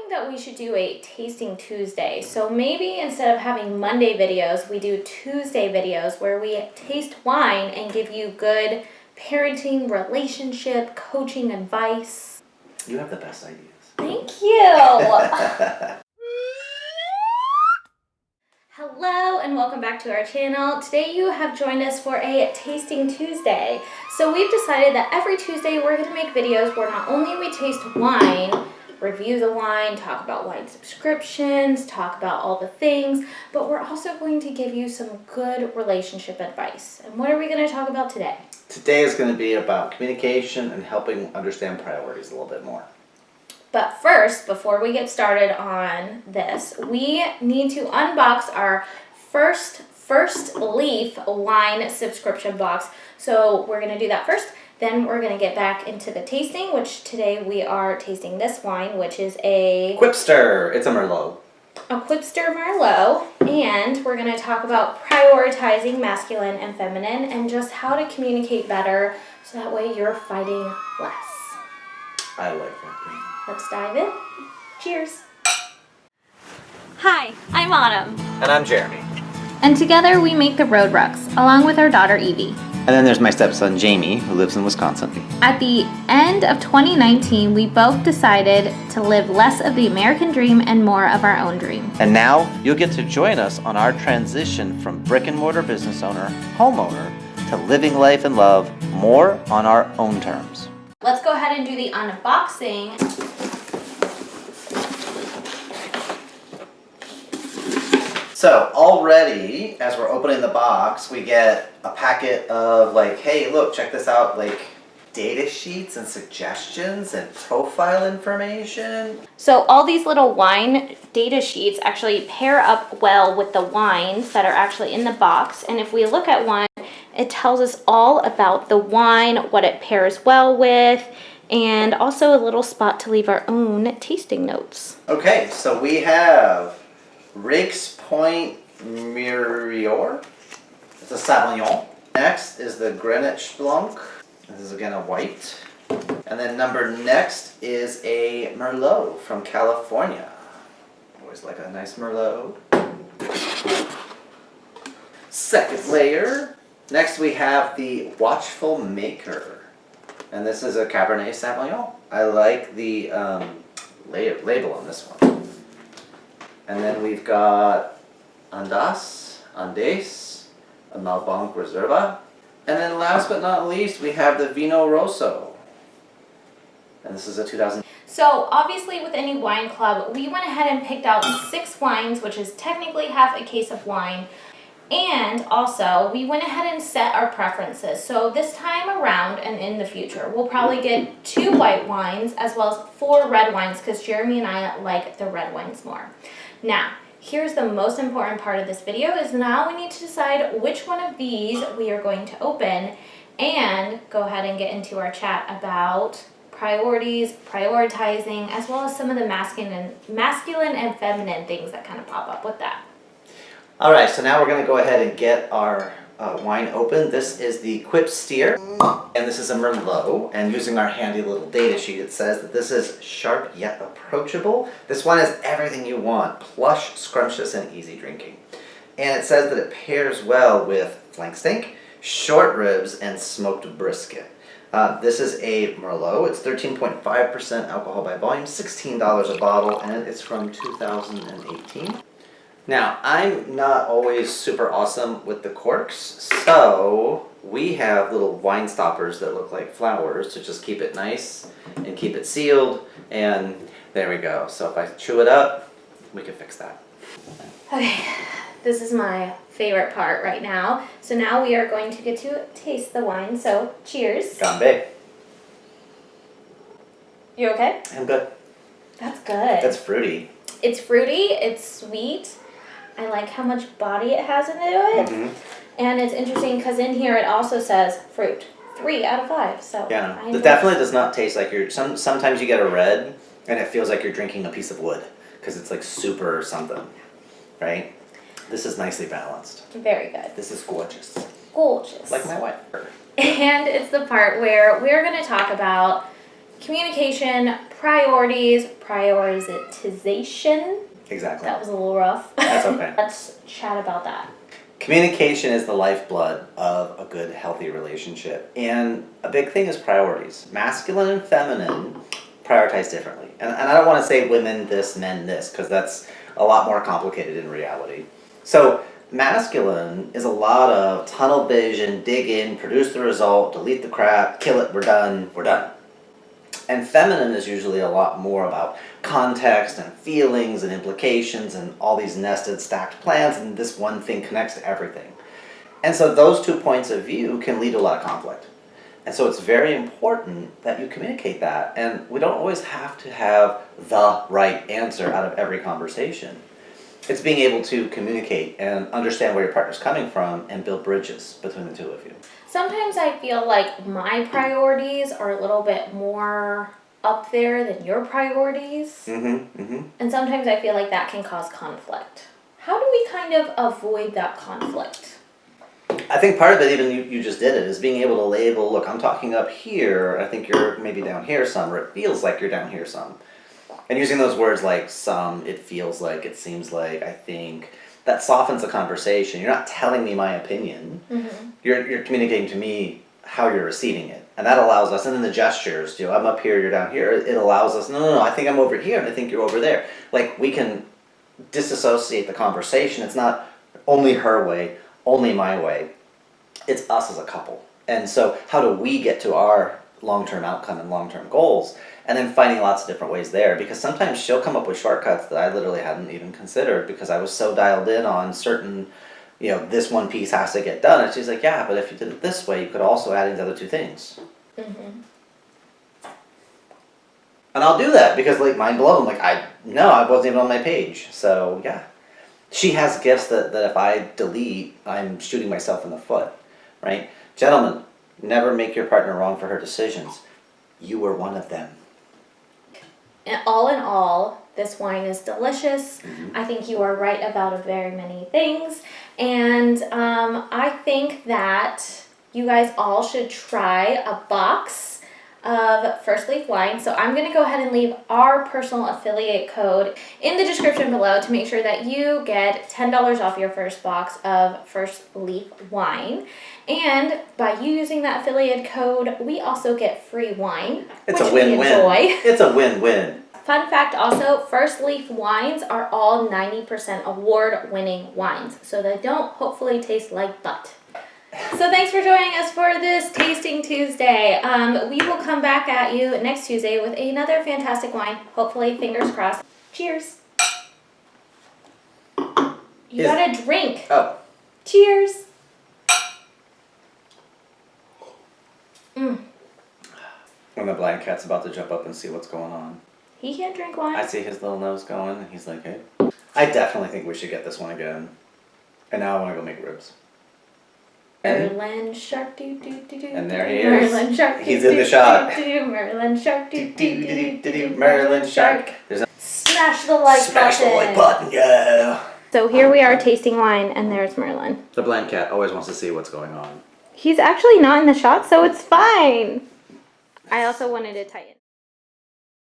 think that we should do a tasting Tuesday. So maybe instead of having Monday videos, we do Tuesday videos where we taste wine and give you good parenting, relationship, coaching advice. You have the best ideas. Thank you. Hello and welcome back to our channel. Today you have joined us for a Tasting Tuesday. So we've decided that every Tuesday we're going to make videos where not only we taste wine, review the wine, talk about wine subscriptions, talk about all the things, but we're also going to give you some good relationship advice. And what are we going to talk about today? Today is going to be about communication and helping understand priorities a little bit more. But first, before we get started on this, we need to unbox our Firstleaf Wine subscription box. So we're going to do that first. Then we're going to get back into the tasting, which today we are tasting this wine, which is a Quipster. It's a Merlot. A Quipster Merlot. And we're going to talk about prioritizing masculine and feminine and just how to communicate better so that way you're fighting less. I like that thing. Let's dive in. Cheers. Hi, I'm Autumn. And I'm Jeremy. And together we make the Roadrucks, along with our daughter Evie. And then there's my stepson Jamie, who lives in Wisconsin. At the end of 2019, we both decided to live less of the American dream and more of our own dream. And now you'll get to join us on our transition from brick and mortar business owner, homeowner, to living life and love more on our own terms. Let's go ahead and do the unboxing. So already, as we're opening the box, we get a packet of like, hey, look, check this out, like data sheets and suggestions and profile information. So all these little wine data sheets actually pair up well with the wines that are actually in the box. And if we look at one, it tells us all about the wine, what it pairs well with, and also a little spot to leave our own tasting notes. Okay, so we have Rakes Point Murior. It's a Sauvignon. Next is the Greenwich Blanc. This is again a white. And then number next is a Merlot from California. Always like a nice Merlot. Second layer. Next we have the Watchful Maker. And this is a Cabernet Sauvignon. I like the label on this one. And then we've got Andes, a Malbec Reserva. And then last but not least, we have the Vino Rosso. And this is a 2000. So obviously with any wine club, we went ahead and picked out 6 wines, which is technically half a case of wine. And also, we went ahead and set our preferences. So this time around and in the future, we'll probably get 2 white wines as well as 4 red wines because Jeremy and I like the red wines more. Now, here's the most important part of this video is now we need to decide which one of these we are going to open and go ahead and get into our chat about priorities, prioritizing, as well as some of the masculine and feminine things that kind of pop up with that. All right, so now we're going to go ahead and get our wine open. This is the Quipster, and this is a Merlot. And using our handy little data sheet, it says that this is sharp yet approachable. This wine has everything you want: plush, scrumptious, and easy drinking. And it says that it pairs well with flank steak, short ribs, and smoked brisket. This is a Merlot. It's 13.5% alcohol by volume, $16 a bottle, and it's from 2018. Now, I'm not always super awesome with the corks, so we have little wine stoppers that look like flowers to just keep it nice and keep it sealed, and there we go. So if I chew it up, we can fix that. Okay, this is my favorite part right now. So now we are going to get to taste the wine, so cheers. Gambe. You okay? I'm good. That's good. That's fruity. It's fruity, it's sweet. I like how much body it has into it. Mm-hmm. And it's interesting because in here it also says fruit. 3 out of 5. So yeah, it definitely does not taste like you're. Sometimes you get a red and it feels like you're drinking a piece of wood because it's like super something, right? This is nicely balanced. Very good. This is gorgeous. Gorgeous. Like my wife. And it's the part where we're going to talk about communication, priorities, prioritization. Exactly. That was a little rough. That's okay. Let's chat about that. Communication is the lifeblood of a good, healthy relationship. And a big thing is priorities. Masculine and feminine prioritize differently. And I don't want to say women this, men this, because that's a lot more complicated in reality. So masculine is a lot of tunnel vision, dig in, produce the result, delete the crap, kill it, we're done, we're done. And feminine is usually a lot more about context and feelings and implications and all these nested, stacked plans, and this one thing connects to everything. And so those 2 points of view can lead to a lot of conflict. And so it's very important that you communicate that. And we don't always have to have the right answer out of every conversation. It's being able to communicate and understand where your partner's coming from and build bridges between the two of you. Sometimes I feel like my priorities are a little bit more up there than your priorities. And sometimes I feel like that can cause conflict. How do we kind of avoid that conflict? I think part of it, even you just did it, is being able to label, look, I'm talking up here, I think you're maybe down here some, or it feels like you're down here some. And using those words like some, it feels like, it seems like, I think, that softens the conversation. You're not telling me my opinion. You're communicating to me how you're receiving it. And that allows us, and then the gestures, I'm up here, you're down here, it allows us, no, I think I'm over here, and I think you're over there. Like, we can disassociate the conversation. It's not only her way, only my way. It's us as a couple. And so how do we get to our long-term outcome and long-term goals? And then finding lots of different ways there, because sometimes she'll come up with shortcuts that I literally hadn't even considered because I was so dialed in on certain, this one piece has to get done. And she's like, yeah, but if you did it this way, you could also add in the other 2 things. And I'll do that because, like, mind blown. Like, I wasn't even on my page. So, yeah. She has gifts that if I delete, I'm shooting myself in the foot, right? Gentlemen, never make your partner wrong for her decisions. You were one of them. And all in all, this wine is delicious. I think you are right about very many things. And I think that you guys all should try a box of Firstleaf wine. So I'm going to go ahead and leave our personal affiliate code in the description below to make sure that you get $10 off your first box of Firstleaf wine. And by you using that affiliate code, we also get free wine, It's which a win-win. we enjoy. It's a win-win. Fun fact also, Firstleaf wines are all 90% award-winning wines, so they don't hopefully taste like butt. So thanks for joining us for this Tasting Tuesday. We will come back at you next Tuesday with another fantastic wine. Hopefully, fingers crossed. Cheers. You gotta drink. Oh. Cheers. When the blind cat's about to jump up and see what's going on. He can't drink wine. I see his little nose going, and he's like, hey. I definitely think we should get this one again. And now I want to go make ribs. Merlin shark doo doo doo doo. And there he is. Merlin shark. He's in the shot. Merlin shark doo doo doo doo doo. Merlin shark. Smash the like button. Smash the like button, yeah. So here we are tasting wine, and there's Merlin. The blind cat always wants to see what's going on. He's actually not in the shot, so it's fine. I also wanted to tighten.